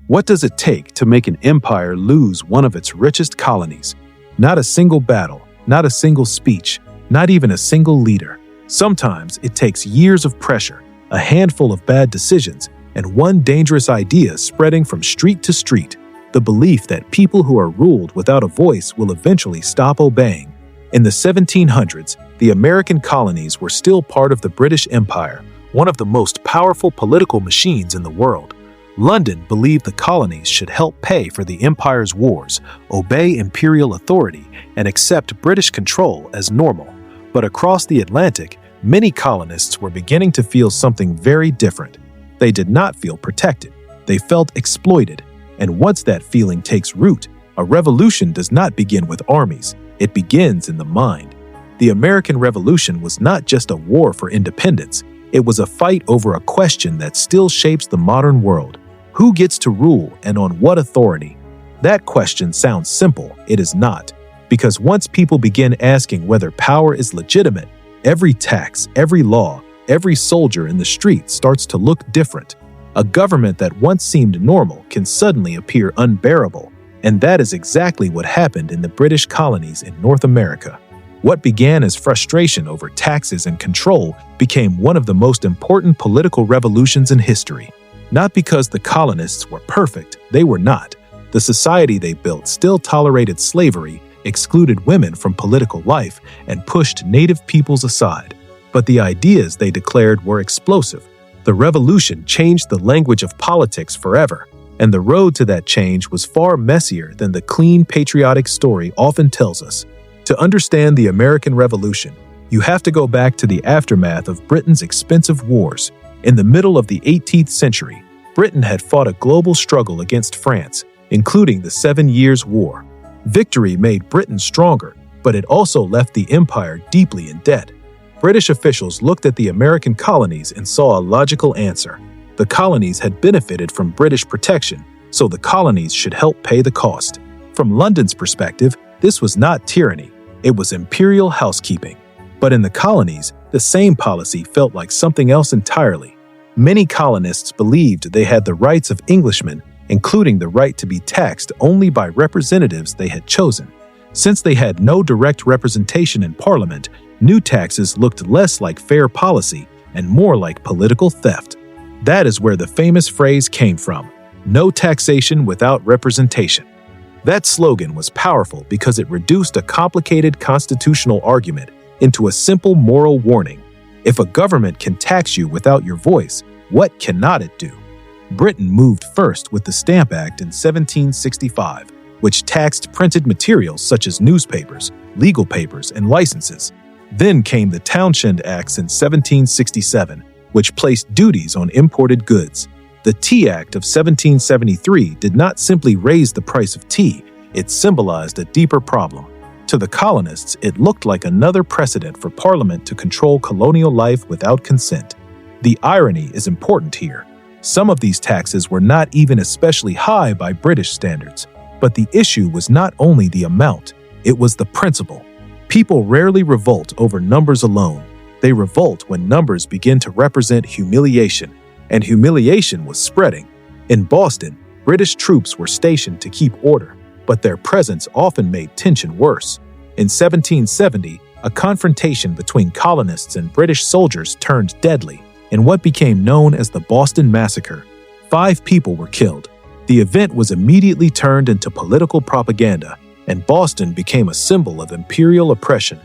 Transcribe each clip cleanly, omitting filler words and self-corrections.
What does it take to make an empire lose one of its richest colonies? Not a single battle, not a single speech, not even a single leader. Sometimes it takes years of pressure, a handful of bad decisions, and one dangerous idea spreading from street to street. The belief that people who are ruled without a voice will eventually stop obeying. In the 1700s, the American colonies were still part of the British Empire, one of the most powerful political machines in the world. London believed the colonies should help pay for the empire's wars, obey imperial authority, and accept British control as normal. But across the Atlantic, many colonists were beginning to feel something very different. They did not feel protected. They felt exploited. And once that feeling takes root, a revolution does not begin with armies. It begins in the mind. The American Revolution was not just a war for independence. It was a fight over a question that still shapes the modern world. Who gets to rule and on what authority? That question sounds simple. It is not. Because once people begin asking whether power is legitimate, every tax, every law, every soldier in the street starts to look different. A government that once seemed normal can suddenly appear unbearable, and that is exactly what happened in the British colonies in North America. What began as frustration over taxes and control became one of the most important political revolutions in history. Not because the colonists were perfect, they were not. The society they built still tolerated slavery, excluded women from political life, and pushed native peoples aside. But the ideas they declared were explosive. The revolution changed the language of politics forever, and the road to that change was far messier than the clean, patriotic story often tells us. To understand the American Revolution, you have to go back to the aftermath of Britain's expensive wars. In the middle of the 18th century, Britain had fought a global struggle against France, including the 7 Years' War. Victory made Britain stronger, but it also left the empire deeply in debt. British officials looked at the American colonies and saw a logical answer. The colonies had benefited from British protection, so the colonies should help pay the cost. From London's perspective, this was not tyranny, it was imperial housekeeping. But in the colonies, the same policy felt like something else entirely. Many colonists believed they had the rights of Englishmen, including the right to be taxed only by representatives they had chosen. Since they had no direct representation in Parliament, new taxes looked less like fair policy and more like political theft. That is where the famous phrase came from, "No taxation without representation." That slogan was powerful because it reduced a complicated constitutional argument into a simple moral warning. If a government can tax you without your voice, what cannot it do? Britain moved first with the Stamp Act in 1765, which taxed printed materials such as newspapers, legal papers, and licenses. Then came the Townshend Acts in 1767, which placed duties on imported goods. The Tea Act of 1773 did not simply raise the price of tea, it symbolized a deeper problem. To the colonists, it looked like another precedent for Parliament to control colonial life without consent. The irony is important here. Some of these taxes were not even especially high by British standards. But the issue was not only the amount, it was the principle. People rarely revolt over numbers alone. They revolt when numbers begin to represent humiliation, and humiliation was spreading. In Boston, British troops were stationed to keep order, but their presence often made tension worse. In 1770, a confrontation between colonists and British soldiers turned deadly in what became known as the Boston Massacre. 5 people were killed. The event was immediately turned into political propaganda, and Boston became a symbol of imperial oppression.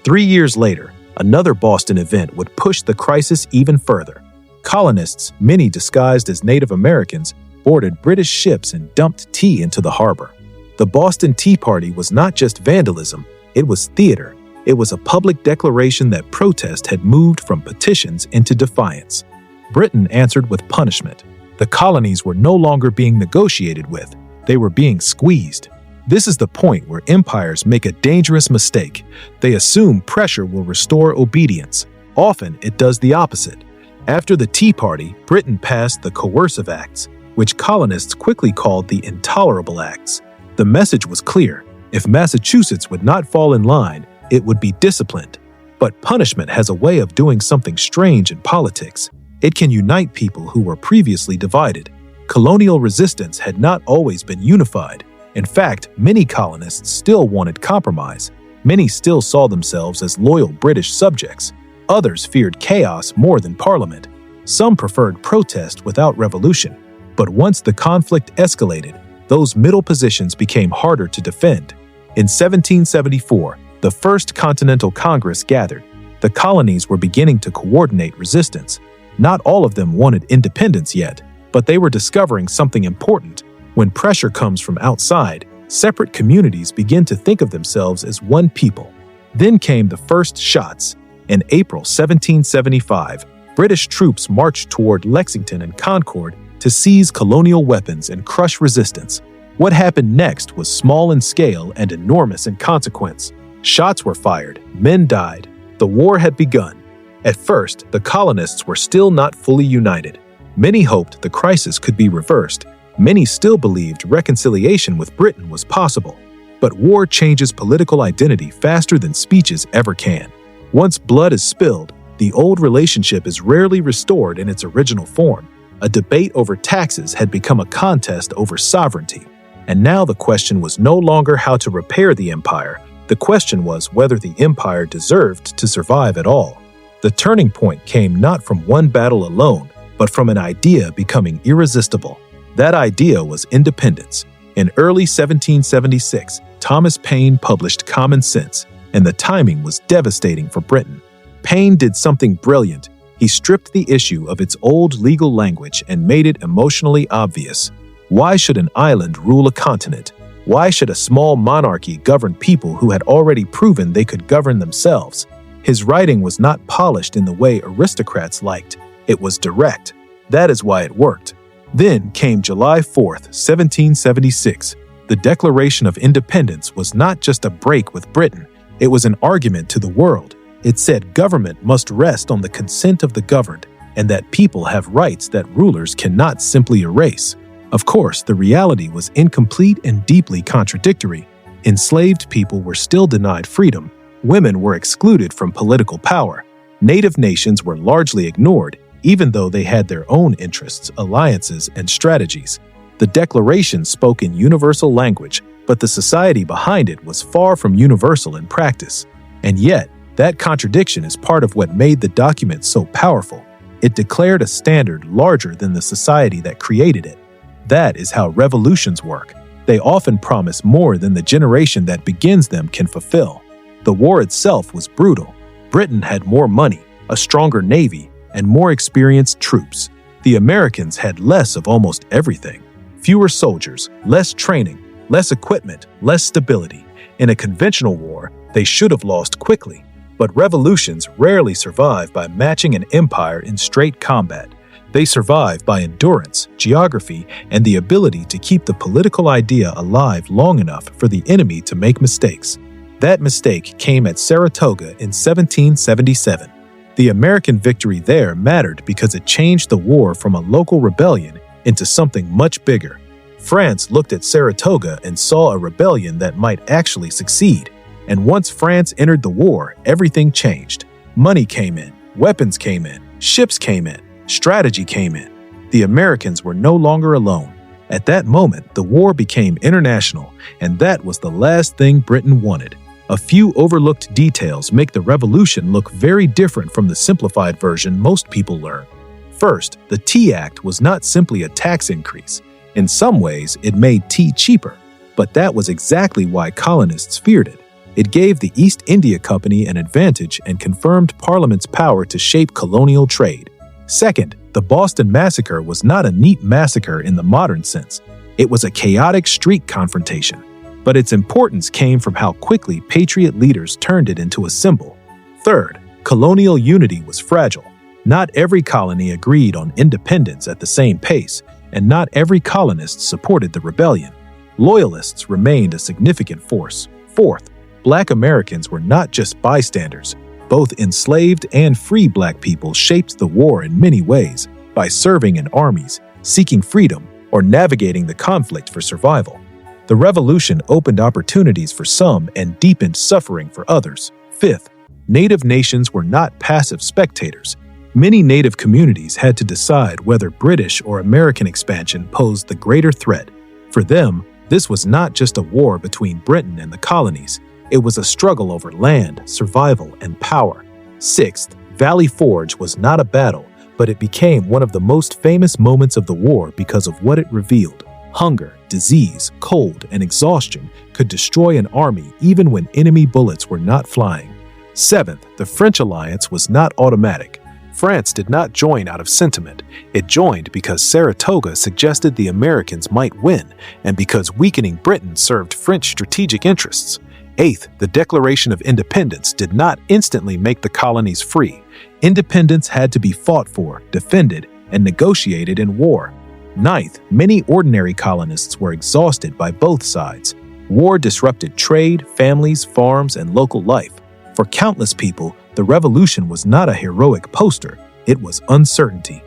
3 years later, another Boston event would push the crisis even further. Colonists, many disguised as Native Americans, boarded British ships and dumped tea into the harbor. The Boston Tea Party was not just vandalism, it was theater. It was a public declaration that protest had moved from petitions into defiance. Britain answered with punishment. The colonies were no longer being negotiated with, they were being squeezed. This is the point where empires make a dangerous mistake. They assume pressure will restore obedience. Often, it does the opposite. After the Tea Party, Britain passed the Coercive Acts, which colonists quickly called the Intolerable Acts. The message was clear. If Massachusetts would not fall in line, it would be disciplined. But punishment has a way of doing something strange in politics. It can unite people who were previously divided. Colonial resistance had not always been unified. In fact, many colonists still wanted compromise. Many still saw themselves as loyal British subjects. Others feared chaos more than parliament. Some preferred protest without revolution. But once the conflict escalated, those middle positions became harder to defend. In 1774, the First Continental Congress gathered. The colonies were beginning to coordinate resistance. Not all of them wanted independence yet, but they were discovering something important. When pressure comes from outside, separate communities begin to think of themselves as one people. Then came the first shots. In April 1775, British troops marched toward Lexington and Concord to seize colonial weapons and crush resistance. What happened next was small in scale and enormous in consequence. Shots were fired, men died. The war had begun. At first, the colonists were still not fully united. Many hoped the crisis could be reversed. Many still believed reconciliation with Britain was possible. But war changes political identity faster than speeches ever can. Once blood is spilled, the old relationship is rarely restored in its original form. A debate over taxes had become a contest over sovereignty. And now the question was no longer how to repair the empire. The question was whether the empire deserved to survive at all. The turning point came not from one battle alone, but from an idea becoming irresistible. That idea was independence. In early 1776, Thomas Paine published Common Sense, and the timing was devastating for Britain. Paine did something brilliant. He stripped the issue of its old legal language and made it emotionally obvious. Why should an island rule a continent? Why should a small monarchy govern people who had already proven they could govern themselves? His writing was not polished in the way aristocrats liked. It was direct. That is why it worked. Then came July 4th, 1776. The Declaration of Independence was not just a break with Britain. It was an argument to the world. It said government must rest on the consent of the governed, and that people have rights that rulers cannot simply erase. Of course, the reality was incomplete and deeply contradictory. Enslaved people were still denied freedom. Women were excluded from political power. Native nations were largely ignored, even though they had their own interests, alliances, and strategies. The Declaration spoke in universal language, but the society behind it was far from universal in practice. And yet, that contradiction is part of what made the document so powerful. It declared a standard larger than the society that created it. That is how revolutions work. They often promise more than the generation that begins them can fulfill. The war itself was brutal. Britain had more money, a stronger navy, and more experienced troops. The Americans had less of almost everything. Fewer soldiers, less training, less equipment, less stability. In a conventional war, they should have lost quickly. But revolutions rarely survive by matching an empire in straight combat. They survive by endurance, geography, and the ability to keep the political idea alive long enough for the enemy to make mistakes. That mistake came at Saratoga in 1777. The American victory there mattered because it changed the war from a local rebellion into something much bigger. France looked at Saratoga and saw a rebellion that might actually succeed. And once France entered the war, everything changed. Money came in, weapons came in, ships came in, strategy came in. The Americans were no longer alone. At that moment, the war became international, and that was the last thing Britain wanted. A few overlooked details make the revolution look very different from the simplified version most people learn. First, the Tea Act was not simply a tax increase. In some ways, it made tea cheaper, but that was exactly why colonists feared it. It gave the East India Company an advantage and confirmed Parliament's power to shape colonial trade. Second, the Boston Massacre was not a neat massacre in the modern sense. It was a chaotic street confrontation. But its importance came from how quickly patriot leaders turned it into a symbol. Third, colonial unity was fragile. Not every colony agreed on independence at the same pace, and not every colonist supported the rebellion. Loyalists remained a significant force. Fourth, Black Americans were not just bystanders. Both enslaved and free Black people shaped the war in many ways, by serving in armies, seeking freedom, or navigating the conflict for survival. The revolution opened opportunities for some and deepened suffering for others. Fifth, Native nations were not passive spectators. Many native communities had to decide whether British or American expansion posed the greater threat. For them, this was not just a war between Britain and the colonies. It was a struggle over land, survival, and power. Sixth, Valley Forge was not a battle, but it became one of the most famous moments of the war because of what it revealed. Hunger, disease, cold, and exhaustion could destroy an army even when enemy bullets were not flying. Seventh, the French alliance was not automatic. France did not join out of sentiment. It joined because Saratoga suggested the Americans might win, and because weakening Britain served French strategic interests. Eighth, the Declaration of Independence did not instantly make the colonies free. Independence had to be fought for, defended, and negotiated in war. Ninth, many ordinary colonists were exhausted by both sides. War disrupted trade, families, farms, and local life. For countless people, the revolution was not a heroic poster, it was uncertainty.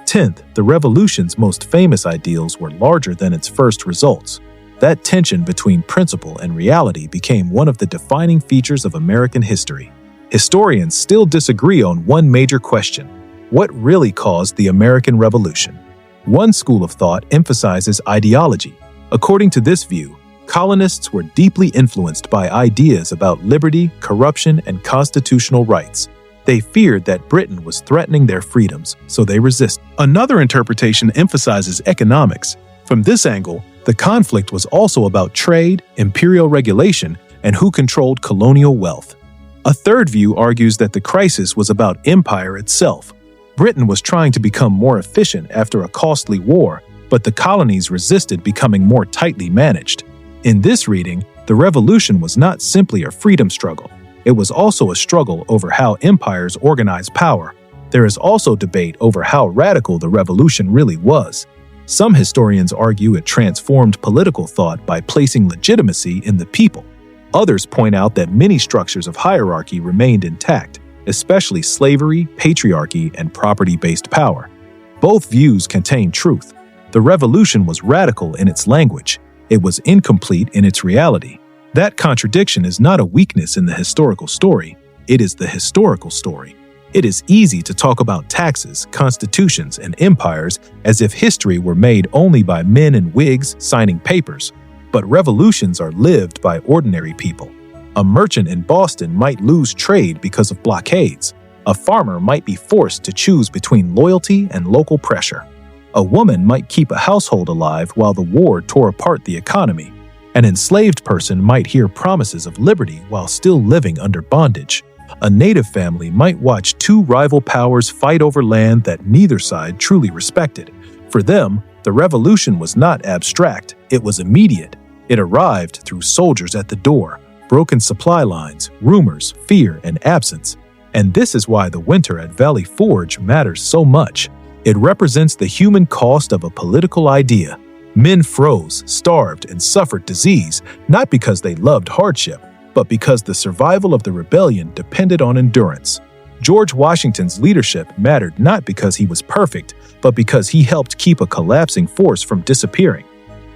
10th, the revolution's most famous ideals were larger than its first results. That tension between principle and reality became one of the defining features of American history. Historians still disagree on one major question: what really caused the American Revolution? One school of thought emphasizes ideology. According to this view, colonists were deeply influenced by ideas about liberty, corruption, and constitutional rights. They feared that Britain was threatening their freedoms, so they resisted. Another interpretation emphasizes economics. From this angle, the conflict was also about trade, imperial regulation, and who controlled colonial wealth. A third view argues that the crisis was about empire itself. Britain was trying to become more efficient after a costly war, but the colonies resisted becoming more tightly managed. In this reading, the revolution was not simply a freedom struggle. It was also a struggle over how empires organize power. There is also debate over how radical the revolution really was. Some historians argue it transformed political thought by placing legitimacy in the people. Others point out that many structures of hierarchy remained intact, especially slavery, patriarchy, and property-based power. Both views contain truth. The revolution was radical in its language. It was incomplete in its reality. That contradiction is not a weakness in the historical story. It is the historical story. It is easy to talk about taxes, constitutions, and empires as if history were made only by men in wigs signing papers. But revolutions are lived by ordinary people. A merchant in Boston might lose trade because of blockades. A farmer might be forced to choose between loyalty and local pressure. A woman might keep a household alive while the war tore apart the economy. An enslaved person might hear promises of liberty while still living under bondage. A native family might watch two rival powers fight over land that neither side truly respected. For them, the revolution was not abstract, it was immediate. It arrived through soldiers at the door, broken supply lines, rumors, fear, and absence. And this is why the winter at Valley Forge matters so much. It represents the human cost of a political idea. Men froze, starved, and suffered disease, not because they loved hardship, but because the survival of the rebellion depended on endurance. George Washington's leadership mattered not because he was perfect, but because he helped keep a collapsing force from disappearing.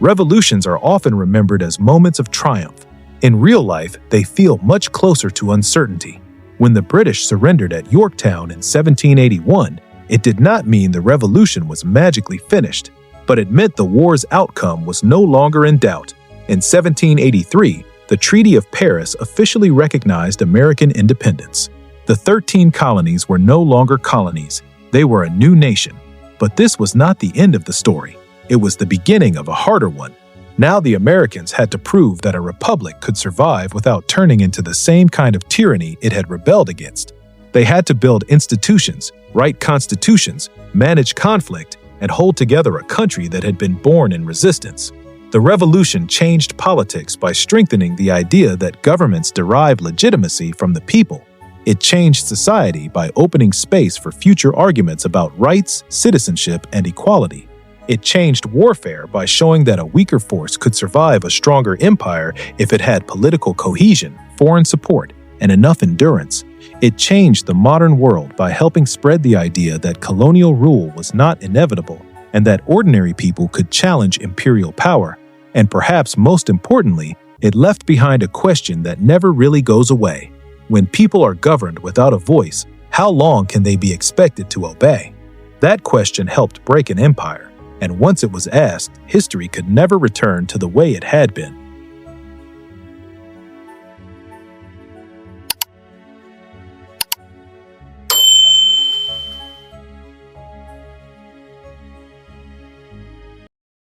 Revolutions are often remembered as moments of triumph. In real life, they feel much closer to uncertainty. When the British surrendered at Yorktown in 1781, it did not mean the revolution was magically finished, but it meant the war's outcome was no longer in doubt. In 1783, the Treaty of Paris officially recognized American independence. The 13 colonies were no longer colonies, they were a new nation. But this was not the end of the story. It was the beginning of a harder one. Now the Americans had to prove that a republic could survive without turning into the same kind of tyranny it had rebelled against. They had to build institutions, write constitutions, manage conflict, and hold together a country that had been born in resistance. The revolution changed politics by strengthening the idea that governments derive legitimacy from the people. It changed society by opening space for future arguments about rights, citizenship, and equality. It changed warfare by showing that a weaker force could survive a stronger empire if it had political cohesion, foreign support, and enough endurance. It changed the modern world by helping spread the idea that colonial rule was not inevitable and that ordinary people could challenge imperial power. And perhaps most importantly, it left behind a question that never really goes away. When people are governed without a voice, How long can they be expected to obey? That question helped break an empire, and once it was asked, history could never return to the way it had been.